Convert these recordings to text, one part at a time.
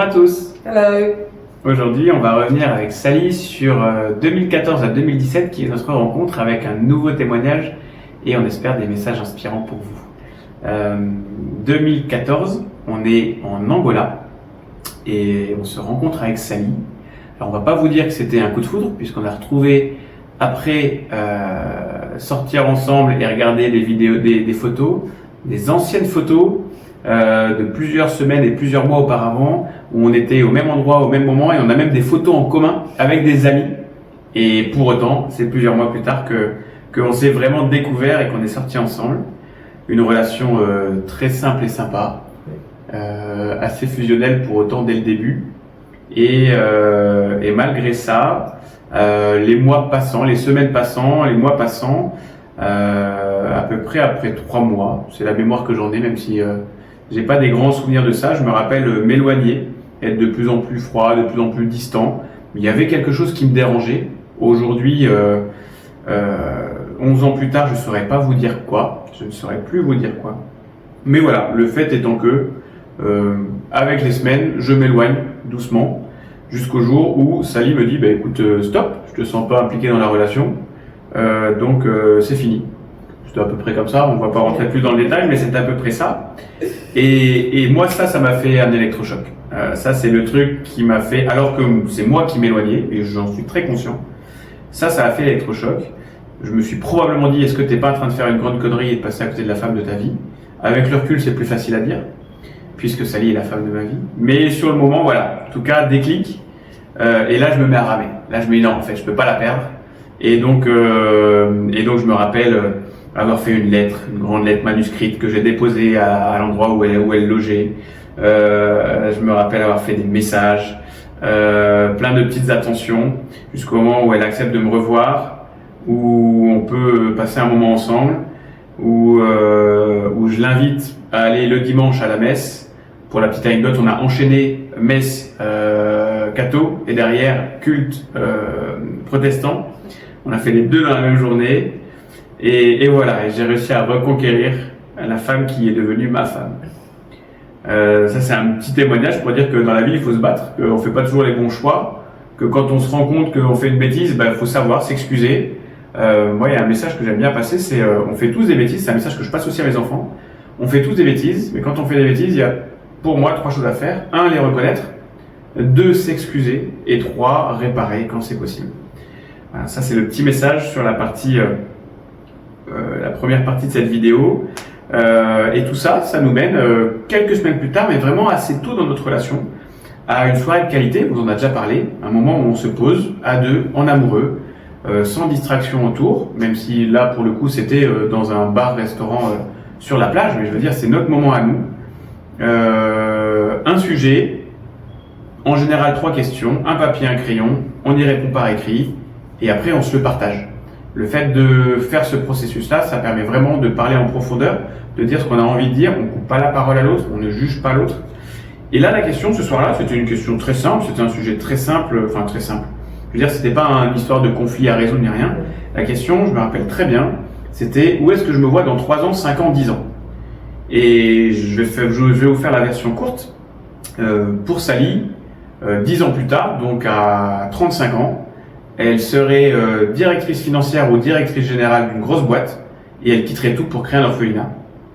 à tous. Hello. Aujourd'hui, on va revenir avec Sally sur 2014 à 2017, qui est notre rencontre, avec un nouveau témoignage et on espère des messages inspirants pour vous. 2014, on est en Angola et on se rencontre avec Sally. Alors, on va pas vous dire que c'était un coup de foudre, puisqu'on a retrouvé après sortir ensemble et regarder des vidéos, des photos, des anciennes photos de plusieurs semaines et plusieurs mois auparavant, où on était au même endroit, au même moment, et on a même des photos en commun avec des amis. Et pour autant, c'est plusieurs mois plus tard qu'on s'est vraiment découvert et qu'on est sortis ensemble. Une relation très simple et sympa, assez fusionnelle pour autant dès le début. Et malgré ça, les mois passant, les semaines passant, les mois passant, à peu près après 3 mois, c'est la mémoire que j'en ai, même si j'ai pas des grands souvenirs de ça. Je me rappelle m'éloigner, être de plus en plus froid, de plus en plus distant. Mais il y avait quelque chose qui me dérangeait. Aujourd'hui, 11 ans plus tard, je saurais pas vous dire quoi. Je ne saurais plus vous dire quoi. Mais voilà, le fait étant que, avec les semaines, je m'éloigne doucement, jusqu'au jour où Sally me dit, bah écoute, stop, je te sens pas impliqué dans la relation, donc c'est fini. C'était à peu près comme ça, on va pas rentrer plus dans le détail, mais c'était à peu près ça. Et moi, ça m'a fait un électrochoc. Ça, c'est le truc qui m'a fait, alors que c'est moi qui m'éloignais, et j'en suis très conscient, ça a fait l'électrochoc. Je me suis probablement dit, est-ce que t'es pas en train de faire une grande connerie et de passer à côté de la femme de ta vie? Avec le recul, c'est plus facile à dire, puisque Sally est la femme de ma vie. Mais sur le moment, voilà, en tout cas, déclic. Et là, je me mets à ramer. Là, je me dis non, en fait, je peux pas la perdre. Et donc je me rappelle avoir fait une lettre, une grande lettre manuscrite que j'ai déposée à l'endroit où elle logeait. Je me rappelle avoir fait des messages, plein de petites attentions, jusqu'au moment où elle accepte de me revoir, où on peut passer un moment ensemble, où je l'invite à aller le dimanche à la messe. Pour la petite anecdote, on a enchaîné messe catho et derrière culte protestant. On a fait les deux dans la même journée et voilà, et j'ai réussi à reconquérir la femme qui est devenue ma femme. Ça, c'est un petit témoignage pour dire que dans la vie il faut se battre, qu'on fait pas toujours les bons choix, que quand on se rend compte qu'on fait une bêtise, il faut savoir s'excuser. Moi, il y a un message que j'aime bien passer, c'est on fait tous des bêtises. C'est un message que je passe aussi à mes enfants. On fait tous des bêtises, mais quand on fait des bêtises, il y a pour moi 3 choses à faire. 1, les reconnaître. 2, s'excuser. Et 3, réparer quand c'est possible. Voilà, ça, c'est le petit message sur la partie, la première partie de cette vidéo. Et tout ça, ça nous mène quelques semaines plus tard, mais vraiment assez tôt dans notre relation, à une soirée de qualité. Vous en a déjà parlé. Un moment où on se pose à deux, en amoureux, sans distraction autour. Même si là, pour le coup, c'était dans un bar-restaurant sur la plage. Mais je veux dire, c'est notre moment à nous. Un sujet. En général, 3 questions, un papier, un crayon, on y répond par écrit, et après on se le partage. Le fait de faire ce processus-là, ça permet vraiment de parler en profondeur, de dire ce qu'on a envie de dire, on ne coupe pas la parole à l'autre, on ne juge pas l'autre. Et là, la question ce soir-là, c'était une question très simple, c'était un sujet très simple, enfin très simple. Je veux dire, c'était pas une histoire de conflit à résoudre ni rien. La question, je me rappelle très bien, c'était où est-ce que je me vois dans 3 ans, 5 ans, 10 ans. Et je vais vous faire la version courte. Pour Sally, 10 ans plus tard, donc à 35 ans, elle serait directrice financière ou directrice générale d'une grosse boîte et elle quitterait tout pour créer un orphelinat.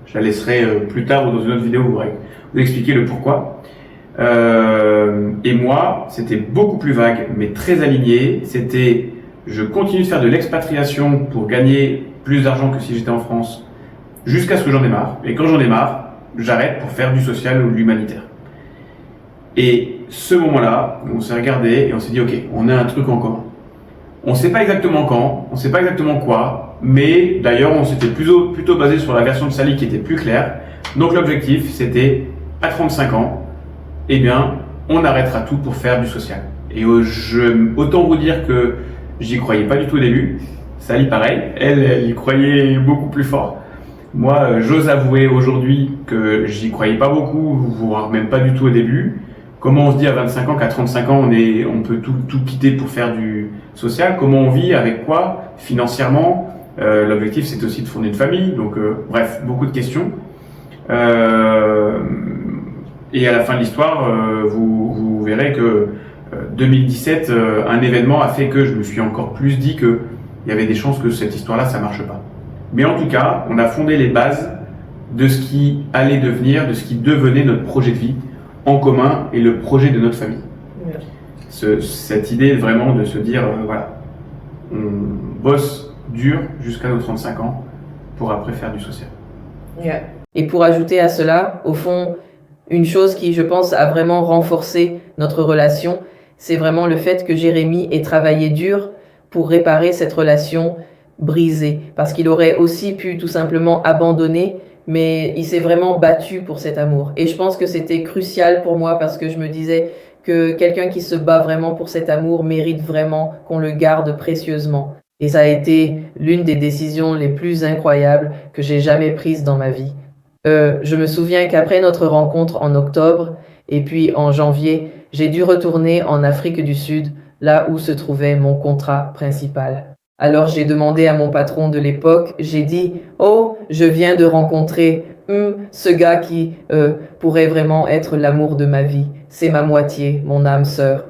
Je la laisserai plus tard ou dans une autre vidéo vous expliquer le pourquoi. Et moi, c'était beaucoup plus vague, mais très aligné. C'était, je continue de faire de l'expatriation pour gagner plus d'argent que si j'étais en France, jusqu'à ce que j'en ai marre. Et quand j'en ai marre, j'arrête pour faire du social ou de l'humanitaire. Et ce moment-là, on s'est regardé et on s'est dit, ok, on a un truc en commun. On ne sait pas exactement quand, on ne sait pas exactement quoi, mais d'ailleurs, on s'était plutôt basé sur la version de Sally qui était plus claire. Donc l'objectif, c'était, à 35 ans, eh bien, on arrêtera tout pour faire du social. Et autant vous dire que j'y croyais pas du tout au début. Sally, pareil, elle y croyait beaucoup plus fort. Moi, j'ose avouer aujourd'hui que j'y croyais pas beaucoup, voire même pas du tout au début. Comment on se dit à 25 ans qu'à 35 ans, on peut tout quitter pour faire du social? Comment on vit? Avec quoi? Financièrement? L'objectif, c'est aussi de fonder une famille. Donc, bref, beaucoup de questions. Et à la fin de l'histoire, vous verrez que 2017, un événement a fait que je me suis encore plus dit qu'il y avait des chances que cette histoire-là, ça marche pas. Mais en tout cas, on a fondé les bases de ce qui allait devenir, de ce qui devenait notre projet de vie en commun et le projet de notre famille. Cette idée vraiment de se dire, voilà, on bosse dur jusqu'à nos 35 ans pour après faire du social. Et pour ajouter à cela, au fond, une chose qui, je pense, a vraiment renforcé notre relation, c'est vraiment le fait que Jérémy ait travaillé dur pour réparer cette relation brisée. Parce qu'il aurait aussi pu tout simplement abandonner, mais il s'est vraiment battu pour cet amour. Et je pense que c'était crucial pour moi parce que je me disais que quelqu'un qui se bat vraiment pour cet amour mérite vraiment qu'on le garde précieusement. Et ça a été l'une des décisions les plus incroyables que j'ai jamais prises dans ma vie. Je me souviens qu'après notre rencontre en octobre et puis en janvier, j'ai dû retourner en Afrique du Sud, là où se trouvait mon contrat principal. Alors j'ai demandé à mon patron de l'époque, j'ai dit « Oh, je viens de rencontrer ce gars qui pourrait vraiment être l'amour de ma vie. C'est ma moitié, mon âme sœur.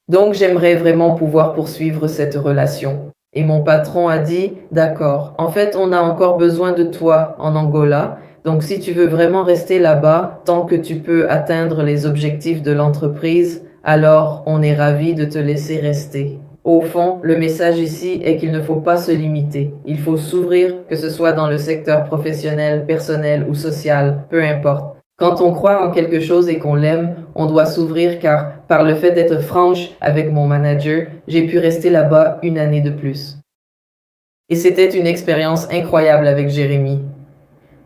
Donc j'aimerais vraiment pouvoir poursuivre cette relation. » Et mon patron a dit « D'accord, en fait on a encore besoin de toi en Angola. Donc si tu veux vraiment rester là-bas, tant que tu peux atteindre les objectifs de l'entreprise, alors on est ravis de te laisser rester. » Au fond, le message ici est qu'il ne faut pas se limiter. Il faut s'ouvrir, que ce soit dans le secteur professionnel, personnel ou social, peu importe. Quand on croit en quelque chose et qu'on l'aime, on doit s'ouvrir car, par le fait d'être franche avec mon manager, j'ai pu rester là-bas 1 année de plus. Et c'était une expérience incroyable avec Jérémy.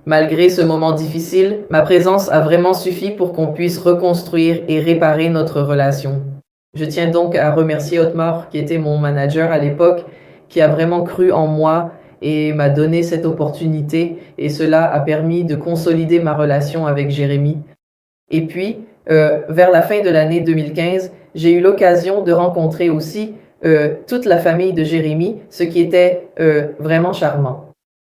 Malgré ce moment difficile, ma présence a vraiment suffi pour qu'on puisse reconstruire et réparer notre relation. Je tiens donc à remercier Otmar, qui était mon manager à l'époque, qui a vraiment cru en moi et m'a donné cette opportunité, et cela a permis de consolider ma relation avec Jérémy. Et puis, vers la fin de l'année 2015, j'ai eu l'occasion de rencontrer aussi toute la famille de Jérémy, ce qui était vraiment charmant.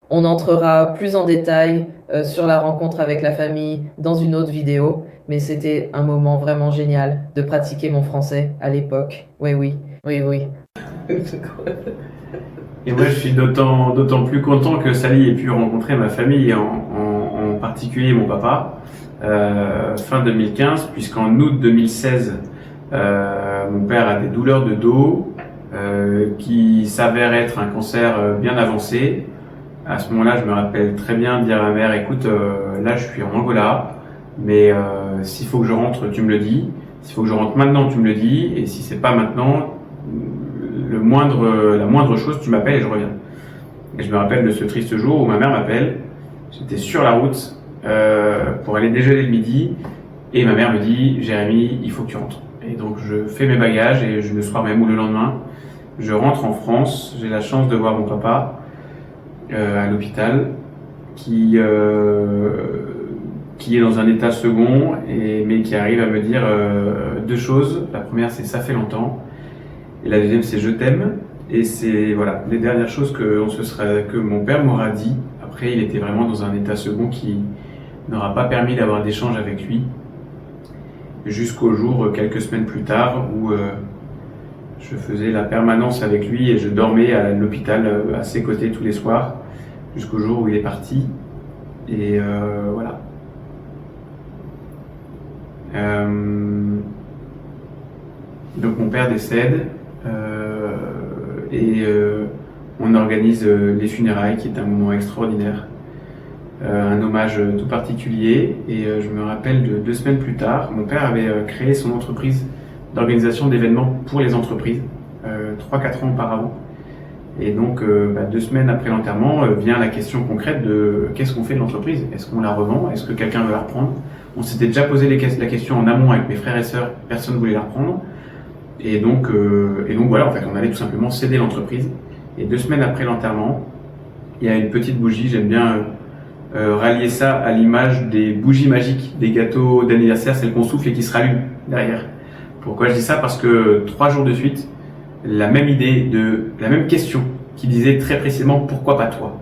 On entrera plus en détail sur la rencontre avec la famille dans une autre vidéo, mais c'était un moment vraiment génial de pratiquer mon français à l'époque. Oui. Et moi, je suis d'autant plus content que Sally ait pu rencontrer ma famille, en particulier mon papa, fin 2015, puisqu'en août 2016, mon père a des douleurs de dos qui s'avèrent être un cancer bien avancé. À ce moment-là, je me rappelle très bien dire à ma mère, écoute, là je suis en Angola, mais s'il faut que je rentre, tu me le dis. S'il faut que je rentre maintenant, tu me le dis. Et si c'est pas maintenant, la moindre chose, tu m'appelles et je reviens. Et je me rappelle de ce triste jour où ma mère m'appelle. J'étais sur la route pour aller déjeuner le midi. Et ma mère me dit, Jérémy, il faut que tu rentres. Et donc je fais mes bagages et le soir même ou le lendemain, je rentre en France. J'ai la chance de voir mon papa à l'hôpital qui est dans un état second, mais qui arrive à me dire 2 choses. La première, c'est ça fait longtemps. Et la deuxième, c'est je t'aime. Et c'est voilà, les dernières choses que mon père m'aura dit. Après, il était vraiment dans un état second qui n'aura pas permis d'avoir d'échange avec lui. Jusqu'au jour, quelques semaines plus tard, où je faisais la permanence avec lui et je dormais à l'hôpital à ses côtés tous les soirs, jusqu'au jour où il est parti. Et voilà. Donc mon père décède et on organise les funérailles, qui est un moment extraordinaire, un hommage tout particulier. Et je me rappelle de 2 semaines plus tard, mon père avait créé son entreprise d'organisation d'événements pour les entreprises 3-4 ans auparavant. Et donc 2 semaines après l'enterrement vient la question concrète de qu'est-ce qu'on fait de l'entreprise? Est-ce qu'on la revend? Est-ce que quelqu'un veut la reprendre? On s'était déjà posé la question en amont avec mes frères et sœurs, personne ne voulait la reprendre. Et donc voilà, en fait, on allait tout simplement céder l'entreprise. Et 2 semaines après l'enterrement, il y a une petite bougie. J'aime bien rallier ça à l'image des bougies magiques, des gâteaux d'anniversaire, celles qu'on souffle et qui se rallument derrière. Pourquoi je dis ça? Parce que 3 jours de suite, la même idée, la même question qui disait très précisément pourquoi pas toi.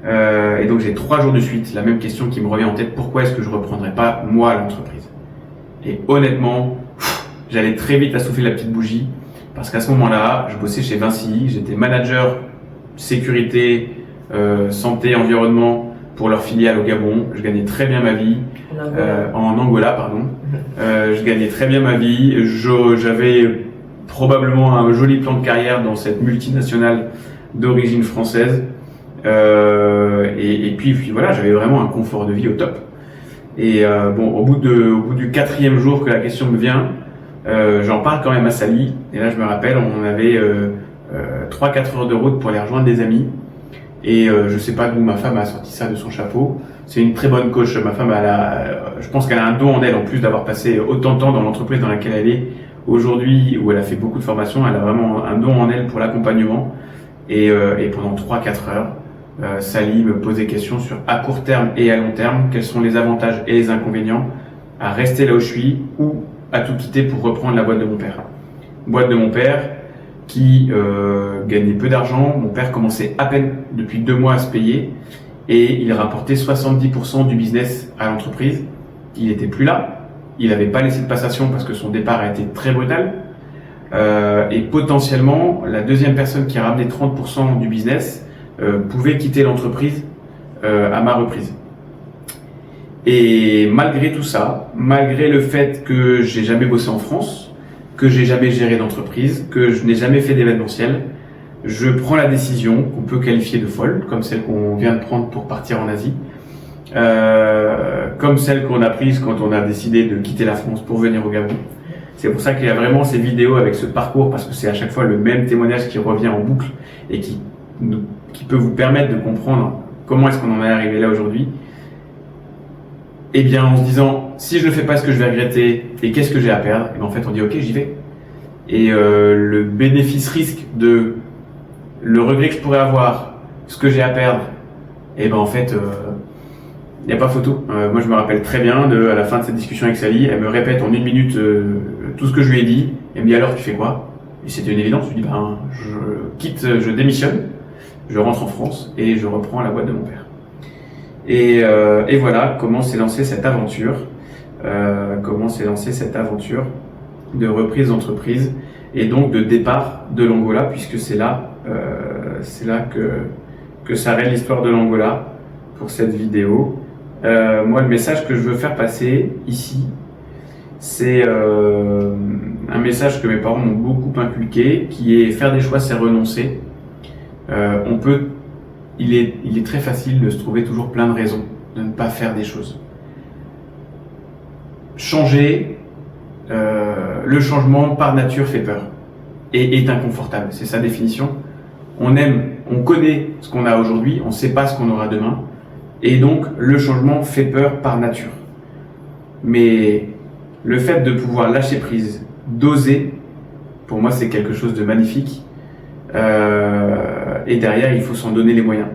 Et donc j'ai 3 jours de suite la même question qui me revient en tête, pourquoi est-ce que je ne reprendrais pas moi l'entreprise? Et honnêtement, j'allais très vite à souffler la petite bougie, parce qu'à ce moment-là, je bossais chez Vinci, j'étais manager sécurité, santé, environnement pour leur filiale au Gabon. Je gagnais très bien ma vie. En Angola, pardon. Je gagnais très bien ma vie. J'avais probablement un joli plan de carrière dans cette multinationale d'origine française. Et puis voilà, j'avais vraiment un confort de vie au top. Et au bout du 4e jour que la question me vient, j'en parle quand même à Sally. Et là, je me rappelle, on avait 3-4 heures de route pour aller rejoindre des amis. Et je sais pas d'où ma femme a sorti ça de son chapeau. C'est une très bonne coach. Ma femme, je pense qu'elle a un don en elle, en plus d'avoir passé autant de temps dans l'entreprise dans laquelle elle est aujourd'hui, où elle a fait beaucoup de formations. Elle a vraiment un don en elle pour l'accompagnement. Et pendant 3-4 heures, Sally me pose des questions sur à court terme et à long terme, quels sont les avantages et les inconvénients à rester là où je suis ou à tout quitter pour reprendre la boîte de mon père. Boîte de mon père qui gagnait peu d'argent. Mon père commençait à peine depuis 2 mois à se payer et il rapportait 70% du business à l'entreprise. Il n'était plus là. Il n'avait pas laissé de passation parce que son départ a été très brutal. Et potentiellement, la deuxième personne qui a ramené 30% du business pouvait quitter l'entreprise à ma reprise. Et malgré tout ça, malgré le fait que j'ai jamais bossé en France, que j'ai jamais géré d'entreprise, que je n'ai jamais fait d'événementiel, je prends la décision qu'on peut qualifier de folle, comme celle qu'on vient de prendre pour partir en Asie, comme celle qu'on a prise quand on a décidé de quitter la France pour venir au Gabon. C'est pour ça qu'il y a vraiment ces vidéos avec ce parcours, parce que c'est à chaque fois le même témoignage qui revient en boucle et qui peut vous permettre de comprendre comment est-ce qu'on en est arrivé là aujourd'hui. Eh bien, en se disant, si je ne fais pas, ce que je vais regretter et qu'est-ce que j'ai à perdre, et bien en fait, on dit ok, j'y vais. Et le bénéfice-risque de le regret que je pourrais avoir, ce que j'ai à perdre, et ben en fait, il n'y a pas photo. Moi, je me rappelle très bien à la fin de cette discussion avec Sally, elle me répète en 1 minute tout ce que je lui ai dit. Elle me dit alors, tu fais quoi? Et c'était une évidence. Je lui dis je quitte, je démissionne, je rentre en France et je reprends la boîte de mon père. Et voilà comment s'est lancée cette aventure. De reprise d'entreprise et donc de départ de l'Angola, puisque c'est là que s'arrête l'histoire de l'Angola pour cette vidéo. Moi, le message que je veux faire passer ici, c'est un message que mes parents m'ont beaucoup inculqué, qui est faire des choix, c'est renoncer. Il est très facile de se trouver toujours plein de raisons de ne pas faire des choses. Changer, le changement par nature fait peur et est inconfortable, c'est sa définition. On connaît ce qu'on a aujourd'hui, on ne sait pas ce qu'on aura demain, et donc le changement fait peur par nature. Mais le fait de pouvoir lâcher prise, d'oser, pour moi c'est quelque chose de magnifique, et derrière il faut s'en donner les moyens.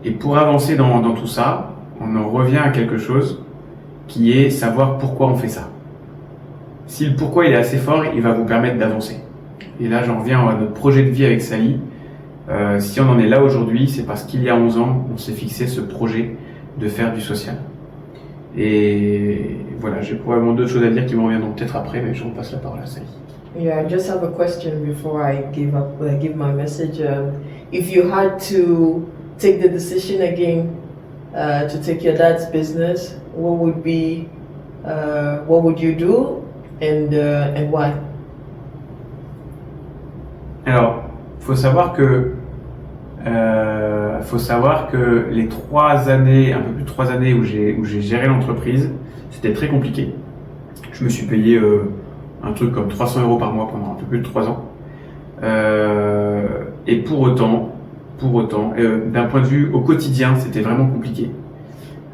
Et pour avancer dans tout ça, on en revient à quelque chose qui est savoir pourquoi on fait ça. Si le pourquoi il est assez fort, il va vous permettre d'avancer. Et là, j'en reviens à notre projet de vie avec Sally. Si on en est là aujourd'hui, c'est parce qu'il y a 11 ans, on s'est fixé ce projet de faire du social. Et voilà, j'ai probablement d'autres choses à dire qui me reviendront peut-être après, mais je repasse la parole à Sally. Yeah, I just have a question before I give my message. If you had to take the decision again to take your dad's business, what would you do and why? Alors, faut savoir que les 3 années, un peu plus de 3 années où j'ai géré l'entreprise, c'était très compliqué. Je me suis payé un truc comme 300 € par mois pendant un peu plus de 3 ans. Et pour autant, d'un point de vue au quotidien, c'était vraiment compliqué.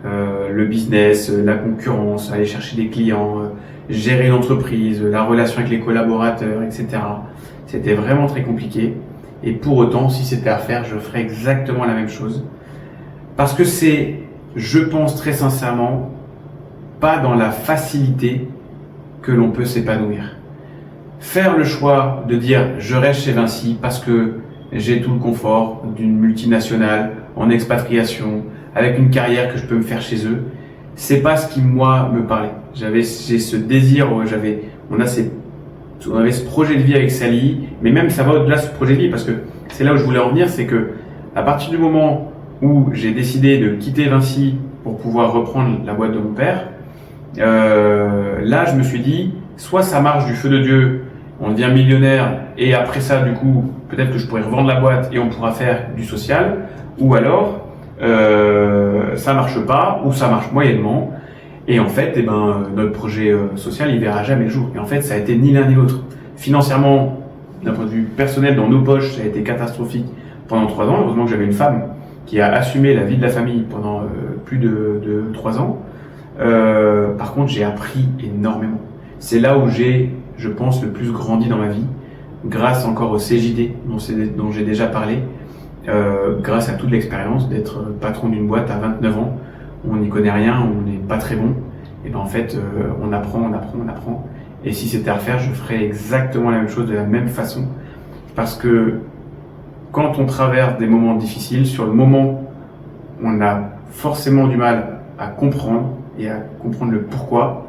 Le business, la concurrence, aller chercher des clients, gérer l'entreprise, la relation avec les collaborateurs, etc. C'était vraiment très compliqué. Et pour autant, si c'était à faire, je ferais exactement la même chose. Parce que c'est, je pense très sincèrement, pas dans la facilité que l'on peut s'épanouir. Faire le choix de dire je reste chez Vinci parce que j'ai tout le confort d'une multinationale, en expatriation, avec une carrière que je peux me faire chez eux. C'est pas ce qui, moi, me parlait. J'ai ce désir, on avait ce projet de vie avec Sally, mais même ça va au-delà de ce projet de vie, parce que c'est là où je voulais en venir, c'est que à partir du moment où j'ai décidé de quitter Vinci pour pouvoir reprendre la boîte de mon père, là je me suis dit, soit ça marche du feu de Dieu, on devient millionnaire, et après ça, du coup, peut-être que je pourrais revendre la boîte et on pourra faire du social, ou alors ça marche pas, ou ça marche moyennement, et en fait, notre projet social, il verra jamais le jour. Et en fait, ça a été ni l'un ni l'autre. Financièrement, d'un point de vue personnel, dans nos poches, ça a été catastrophique pendant 3 ans. Heureusement que j'avais une femme qui a assumé la vie de la famille pendant plus de 3 ans. Par contre, j'ai appris énormément. C'est là où j'ai, je pense, le plus grandi dans ma vie, grâce encore au CJD dont j'ai déjà parlé, grâce à toute l'expérience d'être patron d'une boîte à 29 ans, où on n'y connaît rien, où on n'est pas très bon. Et ben en fait, on apprend. Et si c'était à refaire, je ferais exactement la même chose de la même façon. Parce que quand on traverse des moments difficiles, sur le moment, on a forcément du mal à comprendre et à comprendre le pourquoi.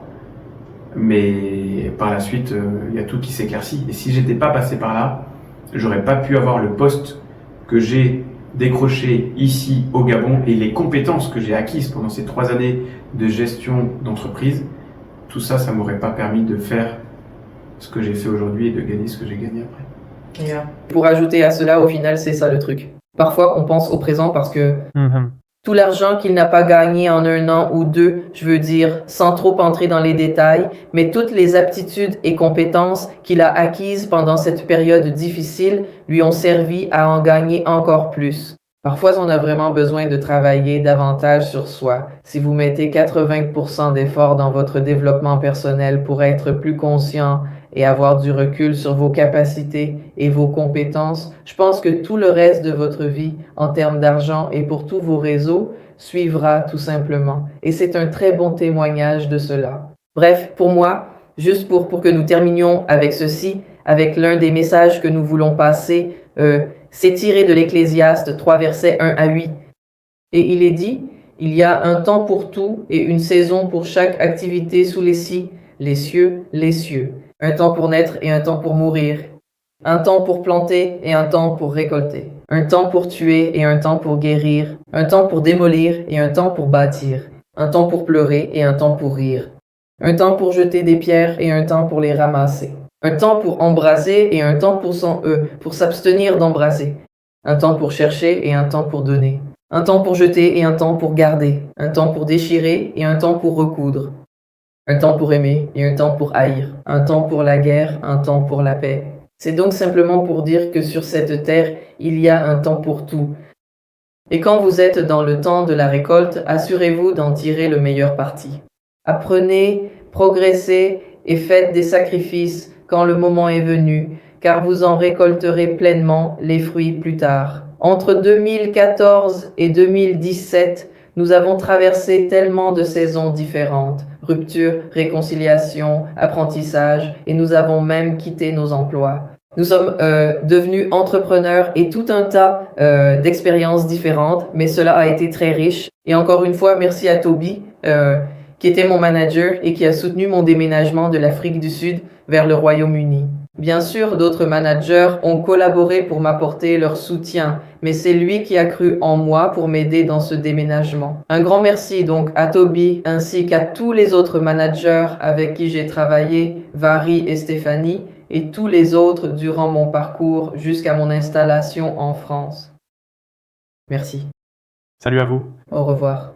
Mais par la suite, il y a tout qui s'éclaircit. Et si j'étais pas passé par là, j'aurais pas pu avoir le poste que j'ai décroché ici au Gabon et les compétences que j'ai acquises pendant ces 3 années de gestion d'entreprise. Tout ça, ça m'aurait pas permis de faire ce que j'ai fait aujourd'hui et de gagner ce que j'ai gagné après. Yeah. Pour ajouter à cela, au final, c'est ça le truc. Parfois, on pense au présent parce que tout l'argent qu'il n'a pas gagné en 1 an ou 2, je veux dire, sans trop entrer dans les détails, mais toutes les aptitudes et compétences qu'il a acquises pendant cette période difficile lui ont servi à en gagner encore plus. Parfois, on a vraiment besoin de travailler davantage sur soi. Si vous mettez 80% d'efforts dans votre développement personnel pour être plus conscient et avoir du recul sur vos capacités et vos compétences, je pense que tout le reste de votre vie, en termes d'argent et pour tous vos réseaux, suivra tout simplement. Et c'est un très bon témoignage de cela. Bref, pour moi, juste pour que nous terminions avec ceci, avec l'un des messages que nous voulons passer, c'est tiré de l'Ecclésiaste 3, versets 1 à 8. Et il est dit, il y a un temps pour tout et une saison pour chaque activité sous les cieux, les cieux. Un temps pour naître et un temps pour mourir. Un temps pour planter et un temps pour récolter. Un temps pour tuer et un temps pour guérir. Un temps pour démolir et un temps pour bâtir. Un temps pour pleurer et un temps pour rire. Un temps pour jeter des pierres et un temps pour les ramasser. Un temps pour embraser et un temps pour s'abstenir d'embraser. Un temps pour chercher et un temps pour donner. Un temps pour jeter et un temps pour garder. Un temps pour déchirer et un temps pour recoudre. Un temps pour aimer et un temps pour haïr. Un temps pour la guerre, un temps pour la paix. C'est donc simplement pour dire que sur cette terre, il y a un temps pour tout. Et quand vous êtes dans le temps de la récolte, assurez-vous d'en tirer le meilleur parti. Apprenez, progressez et faites des sacrifices quand le moment est venu, car vous en récolterez pleinement les fruits plus tard. Entre 2014 et 2017, nous avons traversé tellement de saisons différentes, rupture, réconciliation, apprentissage, et nous avons même quitté nos emplois. Nous sommes devenus entrepreneurs et tout un tas d'expériences différentes, mais cela a été très riche. Et encore une fois, merci à Toby, qui était mon manager et qui a soutenu mon déménagement de l'Afrique du Sud vers le Royaume-Uni. Bien sûr, d'autres managers ont collaboré pour m'apporter leur soutien, mais c'est lui qui a cru en moi pour m'aider dans ce déménagement. Un grand merci donc à Toby ainsi qu'à tous les autres managers avec qui j'ai travaillé, Vary et Stéphanie, et tous les autres durant mon parcours jusqu'à mon installation en France. Merci. Salut à vous. Au revoir.